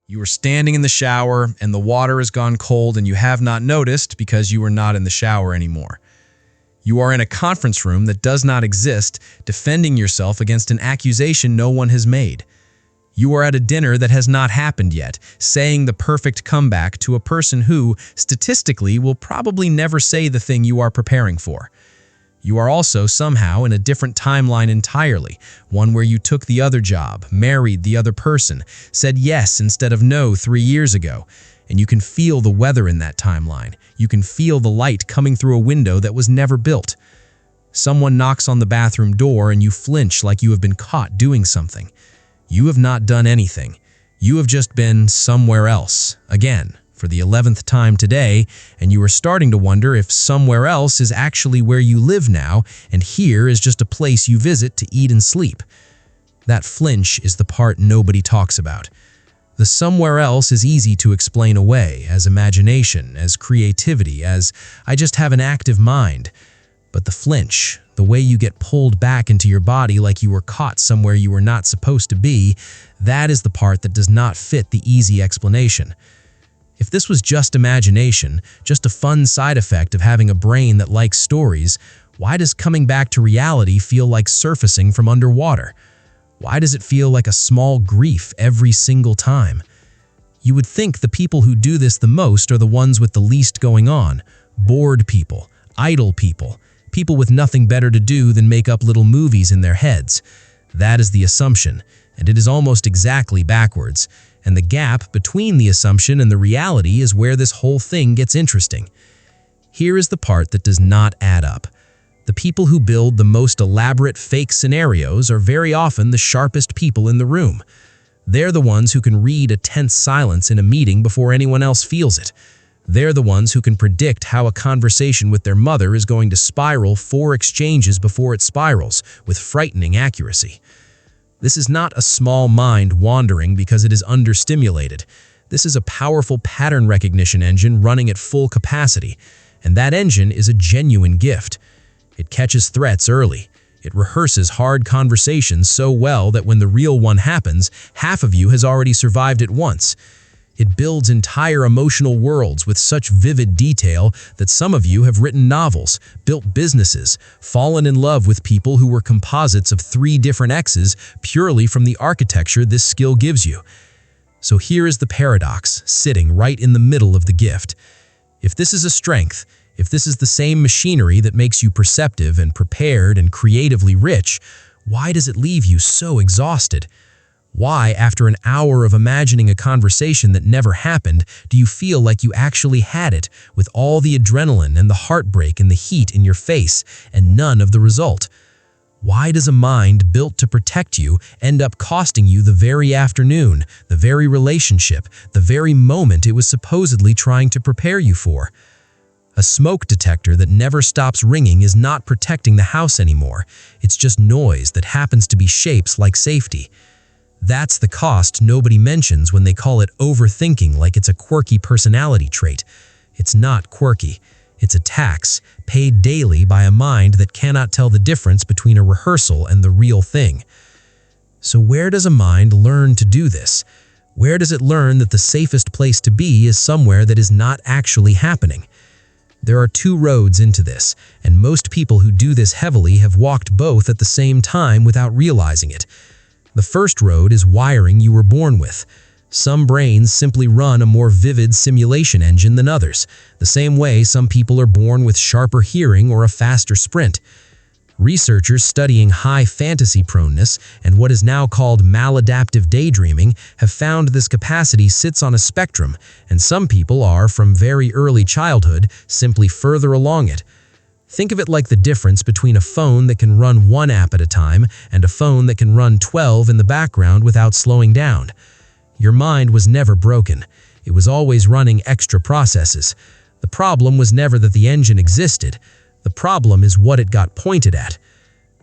You are standing in the shower and the water has gone cold and you have not noticed because you are not in the shower anymore. You are in a conference room that does not exist, defending yourself against an accusation no one has made. You are at a dinner that has not happened yet, saying the perfect comeback to a person who, statistically, will probably never say the thing you are preparing for. You are also somehow in a different timeline entirely, one where you took the other job, married the other person, said yes instead of no 3 years ago, and you can feel the weather in that timeline. You can feel the light coming through a window that was never built. Someone knocks on the bathroom door and you flinch like you have been caught doing something. You have not done anything. You have just been somewhere else, again, for the 11th time today, and you are starting to wonder if somewhere else is actually where you live now, and here is just a place you visit to eat and sleep. That flinch is the part nobody talks about. The somewhere else is easy to explain away as imagination, as creativity, as I just have an active mind. But the flinch, the way you get pulled back into your body like you were caught somewhere you were not supposed to be, that is the part that does not fit the easy explanation. If this was just imagination, just a fun side effect of having a brain that likes stories, why does coming back to reality feel like surfacing from underwater? Why does it feel like a small grief every single time? You would think the people who do this the most are the ones with the least going on. Bored people, idle people, people with nothing better to do than make up little movies in their heads. That is the assumption, and it is almost exactly backwards. And the gap between the assumption and the reality is where this whole thing gets interesting. Here is the part that does not add up. The people who build the most elaborate fake scenarios are very often the sharpest people in the room. They're the ones who can read a tense silence in a meeting before anyone else feels it. They're the ones who can predict how a conversation with their mother is going to spiral 4 exchanges before it spirals, with frightening accuracy. This is not a small mind wandering because it is understimulated. This is a powerful pattern recognition engine running at full capacity, and that engine is a genuine gift. It catches threats early. It rehearses hard conversations so well that when the real one happens, half of you has already survived it once. It builds entire emotional worlds with such vivid detail that some of you have written novels, built businesses, fallen in love with people who were composites of 3 different exes purely from the architecture this skill gives you. So here is the paradox, sitting right in the middle of the gift. If this is a strength, if this is the same machinery that makes you perceptive and prepared and creatively rich, why does it leave you so exhausted? Why, after an hour of imagining a conversation that never happened, do you feel like you actually had it, with all the adrenaline and the heartbreak and the heat in your face, and none of the result? Why does a mind built to protect you end up costing you the very afternoon, the very relationship, the very moment it was supposedly trying to prepare you for? A smoke detector that never stops ringing is not protecting the house anymore. It's just noise that happens to be shapes like safety. That's the cost nobody mentions when they call it overthinking like it's a quirky personality trait. It's not quirky. It's a tax, paid daily by a mind that cannot tell the difference between a rehearsal and the real thing. So where does a mind learn to do this? Where does it learn that the safest place to be is somewhere that is not actually happening? There are 2 roads into this, and most people who do this heavily have walked both at the same time without realizing it. The first road is wiring you were born with. Some brains simply run a more vivid simulation engine than others, the same way some people are born with sharper hearing or a faster sprint. Researchers studying high fantasy proneness and what is now called maladaptive daydreaming have found this capacity sits on a spectrum, and some people are, from very early childhood, simply further along it. Think of it like the difference between a phone that can run 1 app at a time and a phone that can run 12 in the background without slowing down. Your mind was never broken. It was always running extra processes. The problem was never that the engine existed. The problem is what it got pointed at.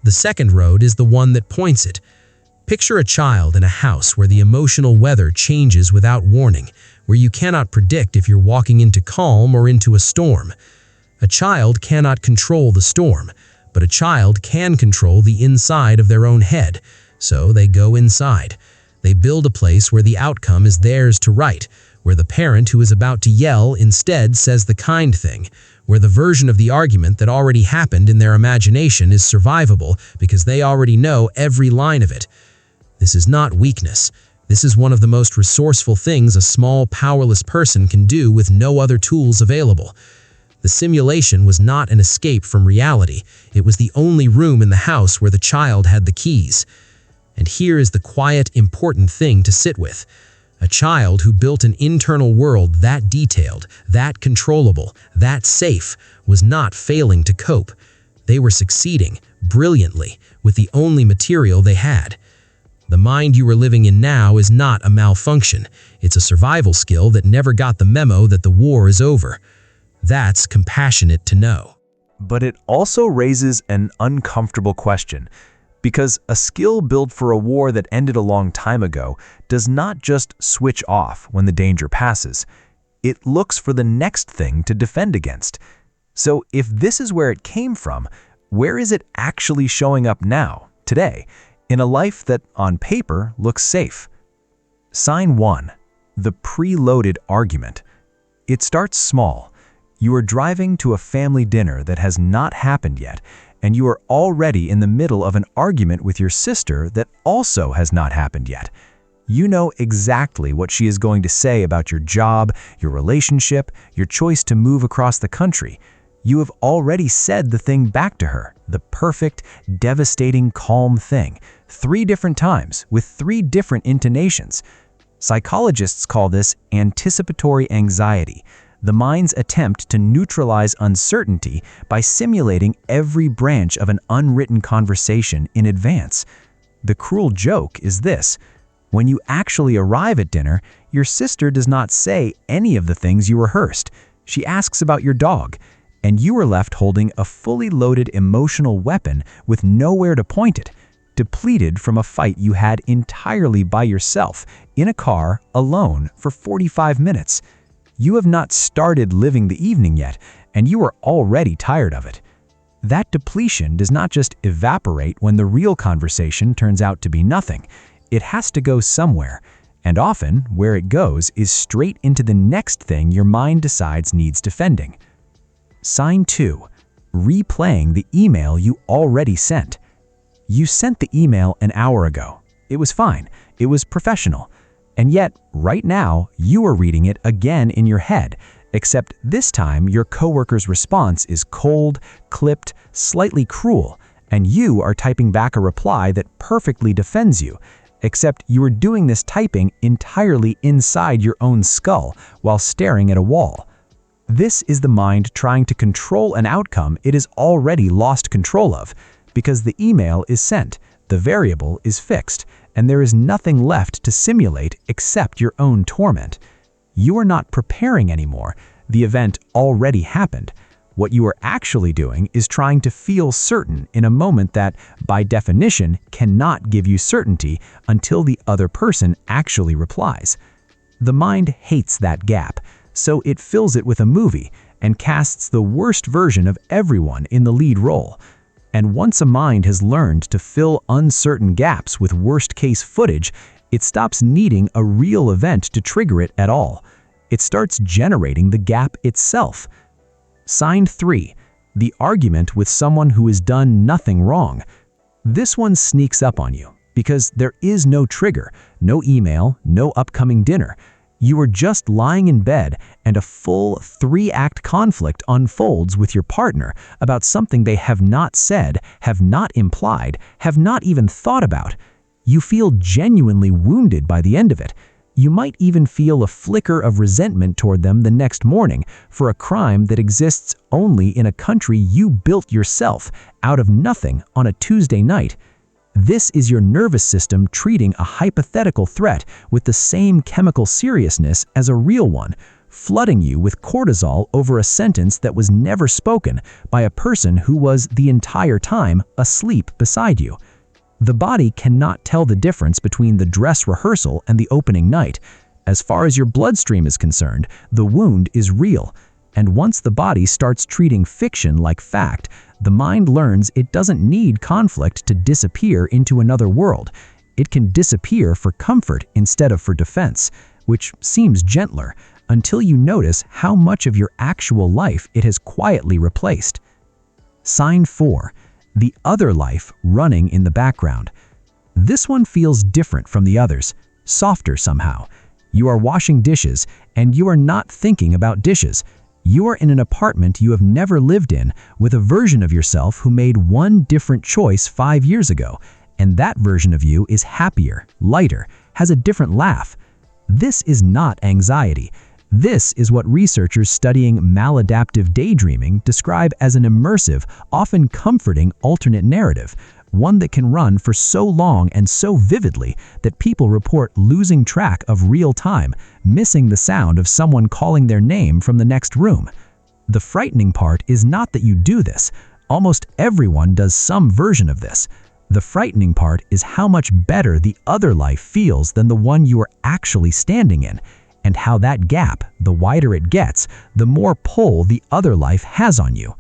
The second road is the one that points it. Picture a child in a house where the emotional weather changes without warning, where you cannot predict if you're walking into calm or into a storm. A child cannot control the storm, but a child can control the inside of their own head, so they go inside. They build a place where the outcome is theirs to write, where the parent who is about to yell instead says the kind thing, where the version of the argument that already happened in their imagination is survivable because they already know every line of it. This is not weakness. This is one of the most resourceful things a small, powerless person can do with no other tools available. The simulation was not an escape from reality. It was the only room in the house where the child had the keys. And here is the quiet, important thing to sit with. A child who built an internal world that detailed, that controllable, that safe, was not failing to cope. They were succeeding, brilliantly, with the only material they had. The mind you are living in now is not a malfunction. It's a survival skill that never got the memo that the war is over. That's compassionate to know. But it also raises an uncomfortable question, because a skill built for a war that ended a long time ago does not just switch off when the danger passes. It looks for the next thing to defend against. So if this is where it came from, where is it actually showing up now, today, in a life that, on paper, looks safe? Sign 1. The preloaded argument. It starts small. You are driving to a family dinner that has not happened yet, and you are already in the middle of an argument with your sister that also has not happened yet. You know exactly what she is going to say about your job, your relationship, your choice to move across the country. You have already said the thing back to her, the perfect, devastating, calm thing, 3 different times with 3 different intonations. Psychologists call this anticipatory anxiety, the mind's attempt to neutralize uncertainty by simulating every branch of an unwritten conversation in advance. The cruel joke is this: when you actually arrive at dinner, your sister does not say any of the things you rehearsed. She asks about your dog, and you are left holding a fully loaded emotional weapon with nowhere to point it, depleted from a fight you had entirely by yourself, in a car, alone, for 45 minutes. You have not started living the evening yet, and you are already tired of it. That depletion does not just evaporate when the real conversation turns out to be nothing. It has to go somewhere, and often where it goes is straight into the next thing your mind decides needs defending. Sign 2. Replaying the email you already sent. You sent the email an hour ago. It was fine. It was professional. And yet, right now, you are reading it again in your head, except this time your coworker's response is cold, clipped, slightly cruel, and you are typing back a reply that perfectly defends you, except you are doing this typing entirely inside your own skull while staring at a wall. This is the mind trying to control an outcome it has already lost control of, because the email is sent, the variable is fixed, and there is nothing left to simulate except your own torment. You are not preparing anymore. The event already happened. What you are actually doing is trying to feel certain in a moment that, by definition, cannot give you certainty until the other person actually replies. The mind hates that gap, so it fills it with a movie and casts the worst version of everyone in the lead role. And once a mind has learned to fill uncertain gaps with worst-case footage, it stops needing a real event to trigger it at all. It starts generating the gap itself. Sign 3. The argument with someone who has done nothing wrong. This one sneaks up on you because there is no trigger, no email, no upcoming dinner. You are just lying in bed and a full 3-act conflict unfolds with your partner about something they have not said, have not implied, have not even thought about. You feel genuinely wounded by the end of it. You might even feel a flicker of resentment toward them the next morning for a crime that exists only in a country you built yourself out of nothing on a Tuesday night. This is your nervous system treating a hypothetical threat with the same chemical seriousness as a real one, flooding you with cortisol over a sentence that was never spoken by a person who was the entire time asleep beside you. The body cannot tell the difference between the dress rehearsal and the opening night. As far as your bloodstream is concerned, the wound is real. And once the body starts treating fiction like fact, the mind learns it doesn't need conflict to disappear into another world. It can disappear for comfort instead of for defense, which seems gentler, until you notice how much of your actual life it has quietly replaced. Sign 4. The other life running in the background. This one feels different from the others, softer somehow. You are washing dishes, and you are not thinking about dishes. You are in an apartment you have never lived in with a version of yourself who made one different choice 5 years ago, and that version of you is happier, lighter, has a different laugh. This is not anxiety. This is what researchers studying maladaptive daydreaming describe as an immersive, often comforting alternate narrative, one that can run for so long and so vividly that people report losing track of real time, missing the sound of someone calling their name from the next room. The frightening part is not that you do this. Almost everyone does some version of this. The frightening part is how much better the other life feels than the one you are actually standing in, and how that gap, the wider it gets, the more pull the other life has on you.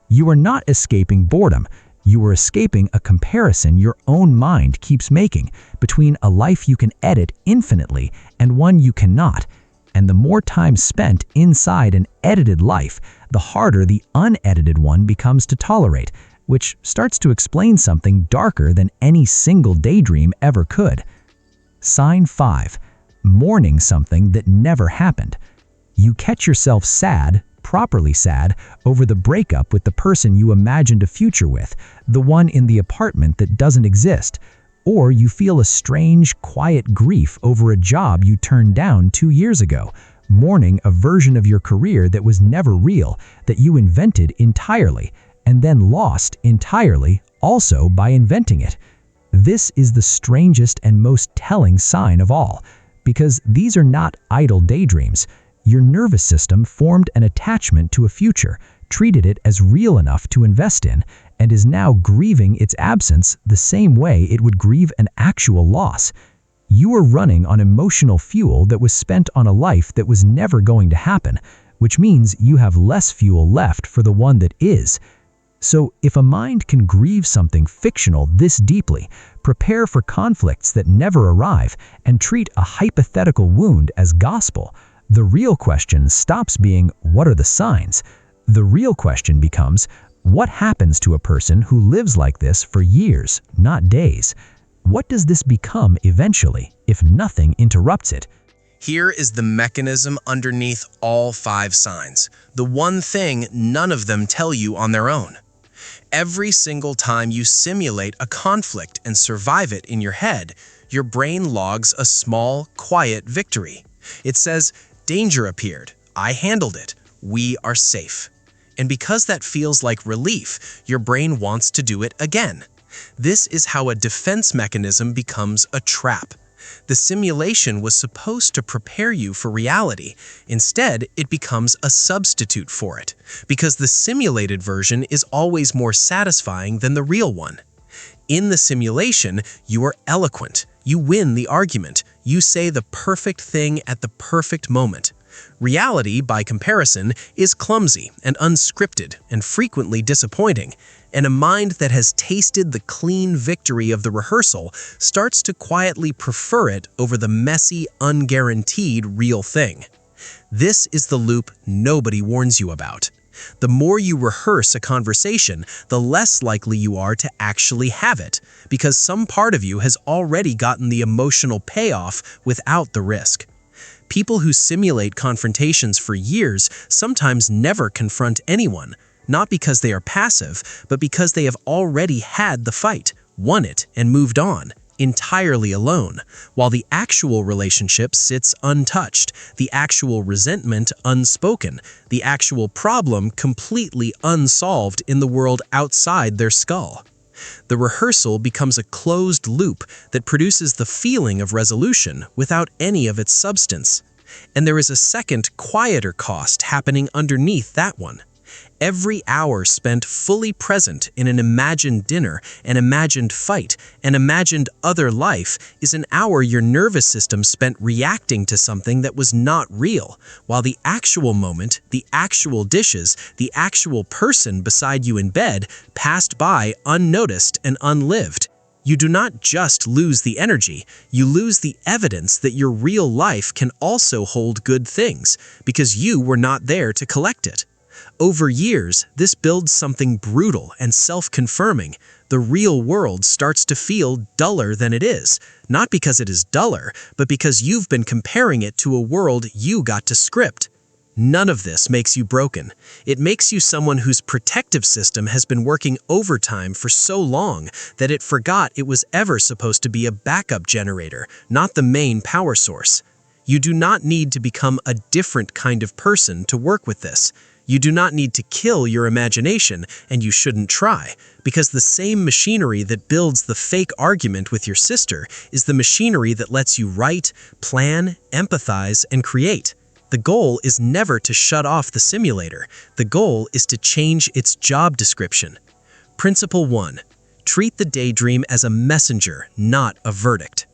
You are not escaping boredom. You are escaping a comparison your own mind keeps making between a life you can edit infinitely and one you cannot. And the more time spent inside an edited life, the harder the unedited one becomes to tolerate, which starts to explain something darker than any single daydream ever could. Sign 5. Mourning something that never happened. You catch yourself sad, properly sad, over the breakup with the person you imagined a future with, the one in the apartment that doesn't exist. Or you feel a strange, quiet grief over a job you turned down 2 years ago, mourning a version of your career that was never real, that you invented entirely, and then lost entirely also by inventing it. This is the strangest and most telling sign of all, because these are not idle daydreams. Your nervous system formed an attachment to a future, treated it as real enough to invest in, and is now grieving its absence the same way it would grieve an actual loss. You are running on emotional fuel that was spent on a life that was never going to happen, which means you have less fuel left for the one that is. So if a mind can grieve something fictional this deeply, prepare for conflicts that never arrive, and treat a hypothetical wound as gospel, the real question stops being, what are the signs? The real question becomes, what happens to a person who lives like this for years, not days? What does this become eventually, if nothing interrupts it? Here is the mechanism underneath all 5 signs, the one thing none of them tell you on their own. Every single time you simulate a conflict and survive it in your head, your brain logs a small, quiet victory. It says, danger appeared, I handled it, we are safe. And because that feels like relief, your brain wants to do it again. This is how a defense mechanism becomes a trap. The simulation was supposed to prepare you for reality. Instead, it becomes a substitute for it, because the simulated version is always more satisfying than the real one. In the simulation, you are eloquent. You win the argument. You say the perfect thing at the perfect moment. Reality, by comparison, is clumsy and unscripted and frequently disappointing, and a mind that has tasted the clean victory of the rehearsal starts to quietly prefer it over the messy, unguaranteed real thing. This is the loop nobody warns you about. The more you rehearse a conversation, the less likely you are to actually have it, because some part of you has already gotten the emotional payoff without the risk. People who simulate confrontations for years sometimes never confront anyone, not because they are passive, but because they have already had the fight, won it, and moved on, entirely alone, while the actual relationship sits untouched, the actual resentment unspoken, the actual problem completely unsolved in the world outside their skull. The rehearsal becomes a closed loop that produces the feeling of resolution without any of its substance. And there is a second, quieter cost happening underneath that one. Every hour spent fully present in an imagined dinner, an imagined fight, an imagined other life is an hour your nervous system spent reacting to something that was not real, while the actual moment, the actual dishes, the actual person beside you in bed passed by unnoticed and unlived. You do not just lose the energy, you lose the evidence that your real life can also hold good things, because you were not there to collect it. Over years, this builds something brutal and self-confirming. The real world starts to feel duller than it is, not because it is duller, but because you've been comparing it to a world you got to script. None of this makes you broken. It makes you someone whose protective system has been working overtime for so long that it forgot it was ever supposed to be a backup generator, not the main power source. You do not need to become a different kind of person to work with this. You do not need to kill your imagination, and you shouldn't try, because the same machinery that builds the fake argument with your sister is the machinery that lets you write, plan, empathize, and create. The goal is never to shut off the simulator. The goal is to change its job description. Principle 1. Treat the daydream as a messenger, not a verdict.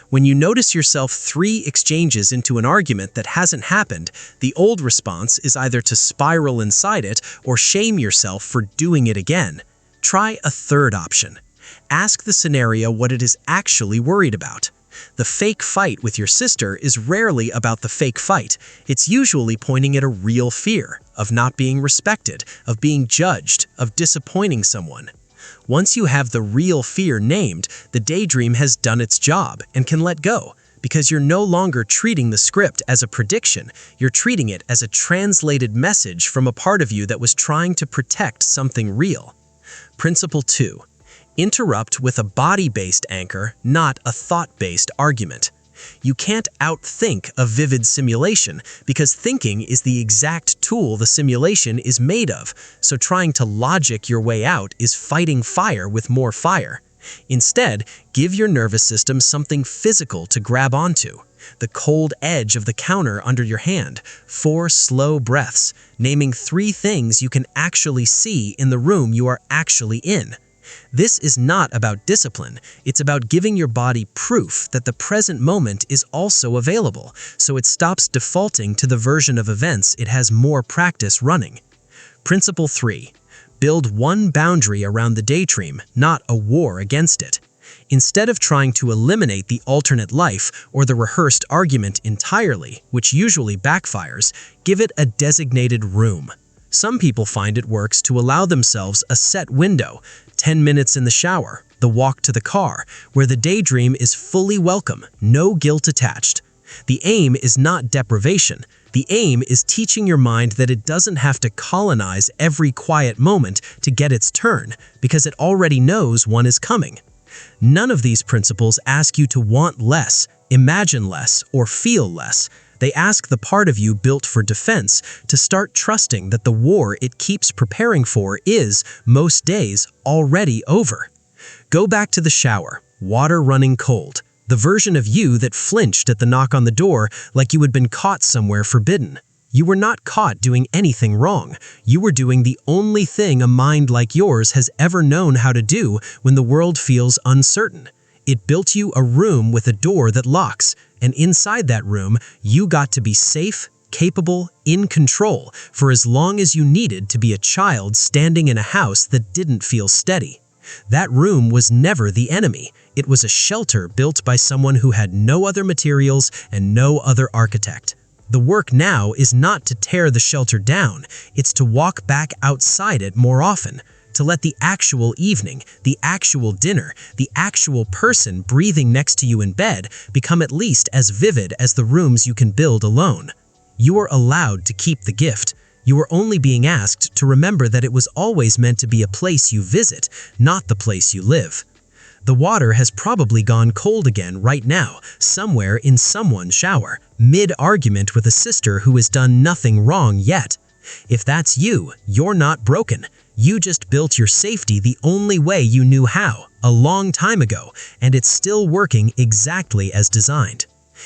When you notice yourself 3 exchanges into an argument that hasn't happened, the old response is either to spiral inside it or shame yourself for doing it again. Try a third option. Ask the scenario what it is actually worried about. The fake fight with your sister is rarely about the fake fight. It's usually pointing at a real fear of not being respected, of being judged, of disappointing someone. Once you have the real fear named, the daydream has done its job and can let go, because you're no longer treating the script as a prediction. You're treating it as a translated message from a part of you that was trying to protect something real. Principle 2. Interrupt with a body-based anchor, not a thought-based argument. You can't outthink a vivid simulation because thinking is the exact tool the simulation is made of, so trying to logic your way out is fighting fire with more fire. Instead, give your nervous system something physical to grab onto. The cold edge of the counter under your hand, 4 slow breaths, naming 3 things you can actually see in the room you are actually in. This is not about discipline, it's about giving your body proof that the present moment is also available, so it stops defaulting to the version of events it has more practice running. Principle 3. Build one boundary around the daydream, not a war against it. Instead of trying to eliminate the alternate life or the rehearsed argument entirely, which usually backfires, give it a designated room. Some people find it works to allow themselves a set window, 10 minutes in the shower, the walk to the car, where the daydream is fully welcome, no guilt attached. The aim is not deprivation. The aim is teaching your mind that it doesn't have to colonize every quiet moment to get its turn, because it already knows one is coming. None of these principles ask you to want less, imagine less, or feel less. They ask the part of you built for defense to start trusting that the war it keeps preparing for is, most days, already over. Go back to the shower, water running cold, the version of you that flinched at the knock on the door like you had been caught somewhere forbidden. You were not caught doing anything wrong. You were doing the only thing a mind like yours has ever known how to do when the world feels uncertain. It built you a room with a door that locks, and inside that room, you got to be safe, capable, in control for as long as you needed to be a child standing in a house that didn't feel steady. That room was never the enemy. It was a shelter built by someone who had no other materials and no other architect. The work now is not to tear the shelter down, it's to walk back outside it more often, to let the actual evening, the actual dinner, the actual person breathing next to you in bed become at least as vivid as the rooms you can build alone. You are allowed to keep the gift. You are only being asked to remember that it was always meant to be a place you visit, not the place you live. The water has probably gone cold again right now, somewhere in someone's shower, mid-argument with a sister who has done nothing wrong yet. If that's you, you're not broken. You just built your safety the only way you knew how, a long time ago, and it's still working exactly as designed.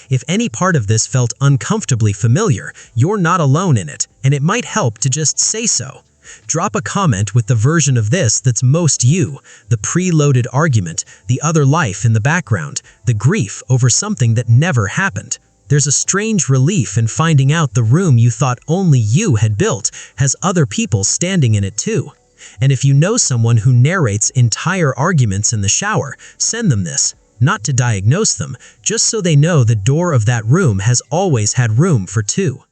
If any part of this felt uncomfortably familiar, you're not alone in it, and it might help to just say so. Drop a comment with the version of this that's most you, the preloaded argument, the other life in the background, the grief over something that never happened. There's a strange relief in finding out the room you thought only you had built has other people standing in it too. And if you know someone who narrates entire arguments in the shower, send them this. Not to diagnose them, just so they know the door of that room has always had room for two.